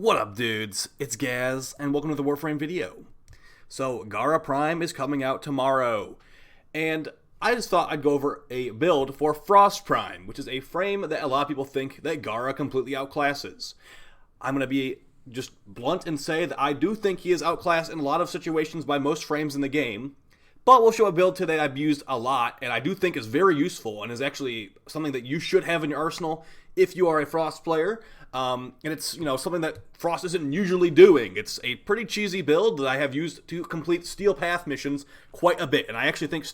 What up, dudes? It's Gaz, and welcome to the WARFRAME video. So, Gara Prime is coming out tomorrow, and I just thought I'd go over a build for Frost Prime, which is a frame that a lot of people think that Gara completely outclasses. I'm going to be just blunt and say that I do think he is outclassed in a lot of situations by most frames in the game, but we'll show a build today I've used a lot, and I do think is very useful, and is actually something that you should have in your arsenal if you are a Frost player. And it's, something that Frost isn't usually doing. It's a pretty cheesy build that I have used to complete Steel Path missions quite a bit. And I actually think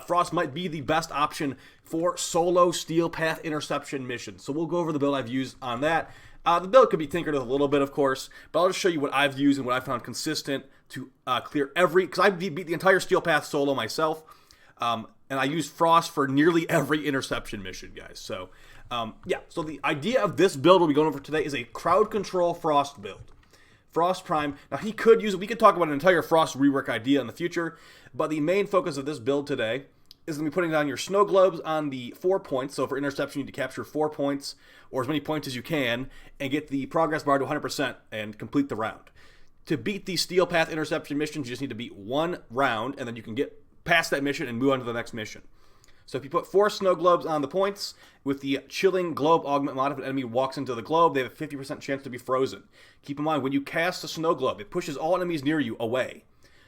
Frost might be the best option for solo Steel Path Interception missions. So we'll go over the build I've used on that. The build could be tinkered with a little bit, of course, but I'll just show you what I've used and what I found consistent to clear because I beat the entire Steel Path solo myself. And I used Frost for nearly every interception mission, guys. So, so the idea of this build we'll be going over today is a crowd control Frost build. Frost Prime, now we could talk about an entire Frost rework idea in the future, but the main focus of this build today is going to be putting down your snow globes on the 4 points. So for interception, you need to capture 4 points, or as many points as you can, and get the progress bar to 100% and complete the round. To beat the Steel Path interception missions, you just need to beat one round, and then you can get past that mission and move on to the next mission. So if you put 4 snow globes on the points, with the chilling globe augment mod, if an enemy walks into the globe, they have a 50% chance to be frozen. Keep in mind, when you cast a snow globe, it pushes all enemies near you away.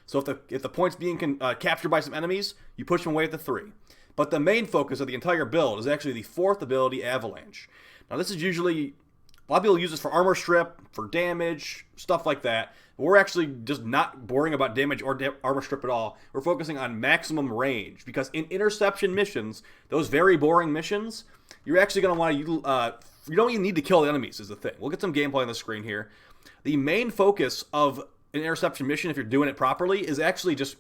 So if the point's being captured by some enemies, you push them away at the 3. But the main focus of the entire build is actually the 4th ability, Avalanche. Now this is usually, a lot of people use this for armor strip, for damage, stuff like that. But we're actually just not worrying about damage or armor strip at all. We're focusing on maximum range, because in interception missions, those very boring missions, you're actually going to want to, you don't even need to kill the enemies is the thing. We'll get some gameplay on the screen here. The main focus of an interception mission, if you're doing it properly, is actually just,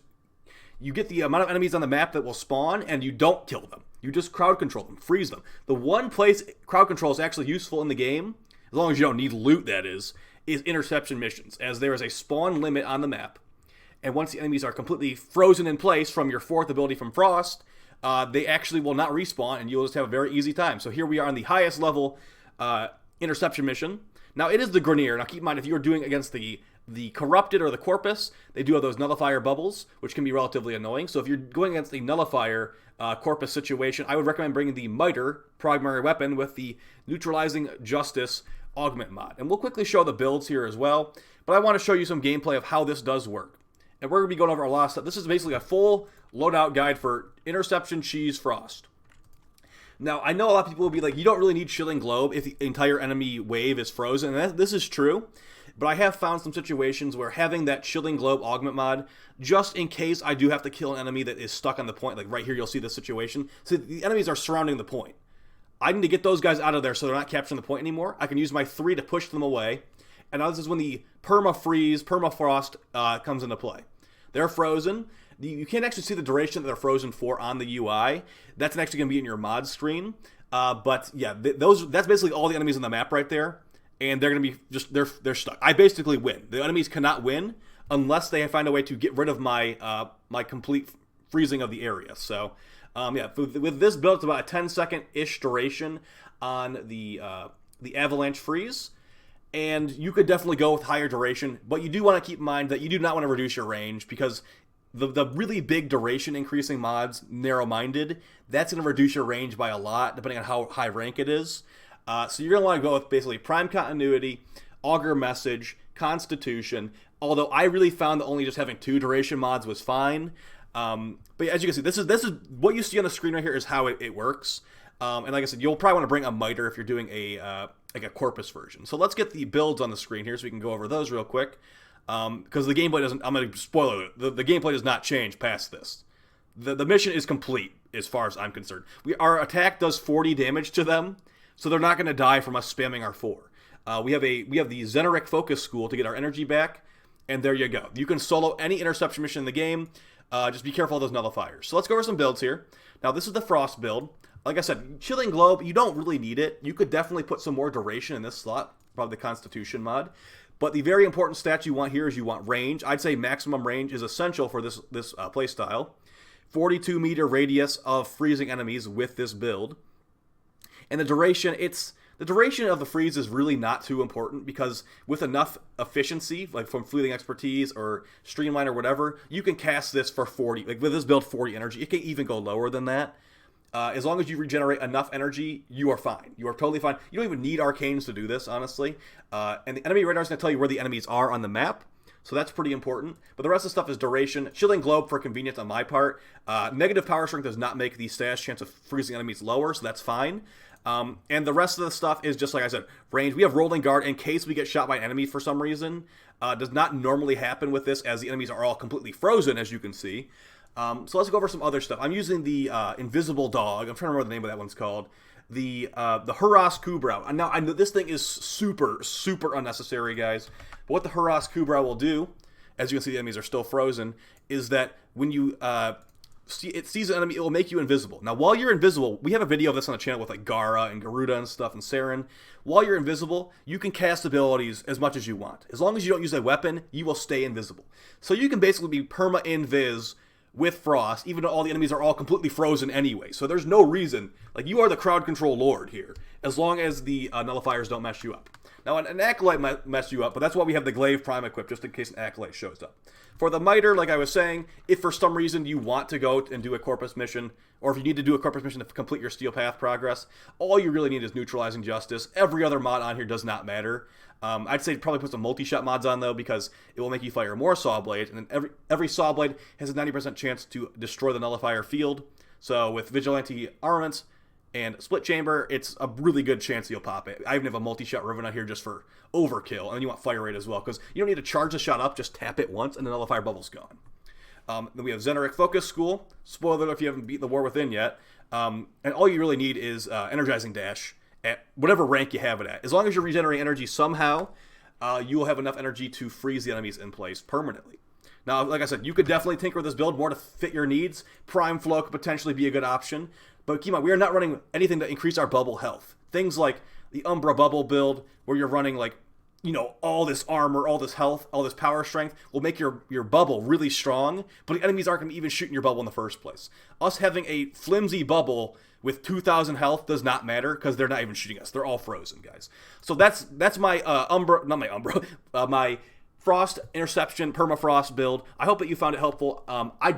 you get the amount of enemies on the map that will spawn, and you don't kill them. You just crowd control them, freeze them. The one place crowd control is actually useful in the game, as long as you don't need loot, that is interception missions, as there is a spawn limit on the map, and once the enemies are completely frozen in place from your 4th ability from Frost, they actually will not respawn, and you'll just have a very easy time. So here we are on the highest level interception mission. Now it is the Grenier. Now keep in mind, if you're doing against the Corrupted or the Corpus, they do have those nullifier bubbles, which can be relatively annoying. So if you're going against the nullifier Corpus situation, I would recommend bringing the Miter primary weapon with the Neutralizing Justice augment mod. And we'll quickly show the builds here as well, but I want to show you some gameplay of how this does work. And we're going to be going over a lot of stuff. This is basically a full loadout guide for Interception Cheese Frost. Now, I know a lot of people will be like, you don't really need Chilling Globe if the entire enemy wave is frozen, and this is true, but I have found some situations where having that Chilling Globe augment mod, just in case I do have to kill an enemy that is stuck on the point, like right here you'll see this situation, so the enemies are surrounding the point. I need to get those guys out of there so they're not capturing the point anymore. I can use my 3 to push them away. And now this is when the Permafrost comes into play. They're frozen. You can't actually see the duration that they're frozen for on the UI. That's actually going to be in your mod screen. But yeah, that's basically all the enemies on the map right there. And they're going to be just, they're stuck. I basically win. The enemies cannot win unless they find a way to get rid of my my complete freezing of the area. So with this build, it's about a 10-second-ish duration on the Avalanche freeze, and you could definitely go with higher duration, but you do want to keep in mind that you do not want to reduce your range, because the really big duration increasing mods, narrow-minded, that's going to reduce your range by a lot, depending on how high rank it is. So you're going to want to go with basically Prime Continuity, Augur Message, Constitution, although I really found that only just having 2 duration mods was fine. But as you can see, this is what you see on the screen right here is how it works. And like I said, you'll probably want to bring a Miter if you're doing a Corpus version. So let's get the builds on the screen here so we can go over those real quick. Because the gameplay doesn't, I'm going to spoil it, the gameplay does not change past this. The mission is complete as far as I'm concerned. Our attack does 40 damage to them, so they're not going to die from us spamming our 4. We have the Xeneric Focus School to get our energy back, and there you go. You can solo any interception mission in the game. Just be careful of those nullifiers. So let's go over some builds here. Now this is the Frost build. Like I said, Chilling Globe, you don't really need it. You could definitely put some more duration in this slot, probably the Constitution mod. But the very important stats you want here is you want range. I'd say maximum range is essential for this playstyle. 42-meter radius of freezing enemies with this build. And the duration, it's The duration of the freeze is really not too important because with enough efficiency, like from fleeting expertise or streamline or whatever, you can cast this for 40, like with this build 40 energy. It can even go lower than that. As long as you regenerate enough energy, you are fine. You are totally fine. You don't even need arcanes to do this, honestly. And the enemy radar is going to tell you where the enemies are on the map. So that's pretty important. But the rest of the stuff is duration. Shielding Globe for convenience on my part. Negative power strength does not make the stash chance of freezing enemies lower, so that's fine. And the rest of the stuff is just like I said, range. We have Rolling Guard in case we get shot by enemies for some reason. Does not normally happen with this as the enemies are all completely frozen, as you can see. So let's go over some other stuff. I'm using the Invisible Dog. I'm trying to remember the name of that one's called. The Hurras Kubrow. Now, I know this thing is super, super unnecessary, guys. But what the Hurras Kubrow will do, as you can see the enemies are still frozen, is that when you it sees an enemy, it will make you invisible. Now, while you're invisible, we have a video of this on the channel with like Gara and Garuda and stuff and Saren. While you're invisible, you can cast abilities as much as you want. As long as you don't use a weapon, you will stay invisible. So you can basically be perma-invis with Frost, even though all the enemies are all completely frozen anyway. So there's no reason, like you are the crowd control lord here, as long as the nullifiers don't mess you up. Now an Acolyte might mess you up, but that's why we have the Glaive Prime equipped, just in case an Acolyte shows up. For the Miter, like I was saying, if for some reason you want to go and do a Corpus mission, or if you need to do a Corpus mission to complete your Steel Path progress, all you really need is Neutralizing Justice. Every other mod on here does not matter. I'd say probably put some multi-shot mods on, though, because it will make you fire more Saw Blades, and then every Saw Blade has a 90% chance to destroy the Nullifier field. So with Vigilante Armaments and Split Chamber, it's a really good chance you'll pop it. I even have a multi-shot Riven on here just for overkill, and then you want Fire Rate as well, because you don't need to charge the shot up, just tap it once, and the Nullifier bubble's gone. Then we have Zeneric Focus School. Spoiler if you haven't beaten the War Within yet. And all you really need is Energizing Dash at whatever rank you have it at. As long as you're regenerating energy somehow, you will have enough energy to freeze the enemies in place permanently. Now, like I said, you could definitely tinker with this build more to fit your needs. Prime Flow could potentially be a good option. But keep in mind, we are not running anything to increase our bubble health. Things like the Umbra Bubble build, where you're running like, you know, all this armor, all this health, all this power strength, will make your bubble really strong, but the enemies aren't going to even shoot in your bubble in the first place. Us having a flimsy bubble with 2,000 health does not matter, because they're not even shooting us. They're all frozen, guys. So that's my my Frost, Interception, Permafrost build. I hope that you found it helpful. I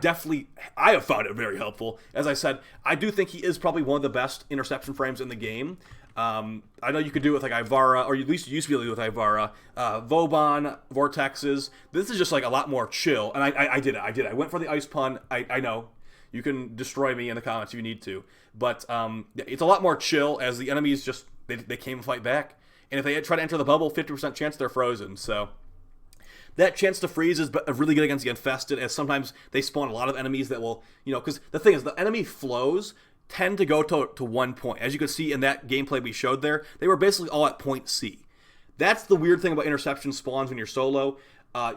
have found it very helpful. As I said, I do think he is probably one of the best Interception frames in the game. I know you could do it with like Ivara, or at least you used to be able to do it with Ivara, Vauban, Vortexes. This is just like a lot more chill, and I did it. I went for the ice pun. I know. You can destroy me in the comments if you need to. But it's a lot more chill, as the enemies just, they came and fight back. And if they try to enter the bubble, 50% chance they're frozen. So that chance to freeze is really good against the Infested, as sometimes they spawn a lot of enemies that will, you know, because the thing is, the enemy flows tend to go to one point. As you can see in that gameplay we showed there, they were basically all at point C. That's the weird thing about Interception spawns when you're solo.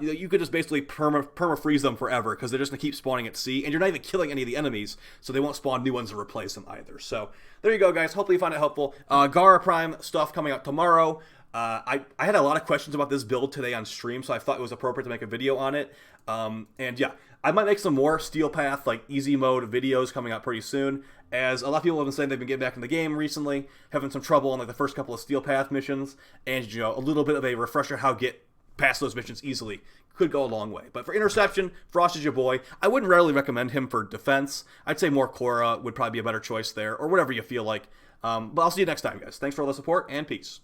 You could just basically perma-freeze them forever, because they're just going to keep spawning at C, and you're not even killing any of the enemies, so they won't spawn new ones to replace them either. So there you go, guys. Hopefully you found it helpful. Gara Prime stuff coming out tomorrow. I had a lot of questions about this build today on stream, so I thought it was appropriate to make a video on it. And yeah, I might make some more Steel Path, like easy mode videos coming out pretty soon, as a lot of people have been saying they've been getting back in the game recently, having some trouble on like the first couple of Steel Path missions, and you know, a little bit of a refresher how to get past those missions easily could go a long way. But for Interception, Frost is your boy. I wouldn't readily recommend him for defense. I'd say more Korra would probably be a better choice there, or whatever you feel like. But I'll see you next time, guys. Thanks for all the support, and peace.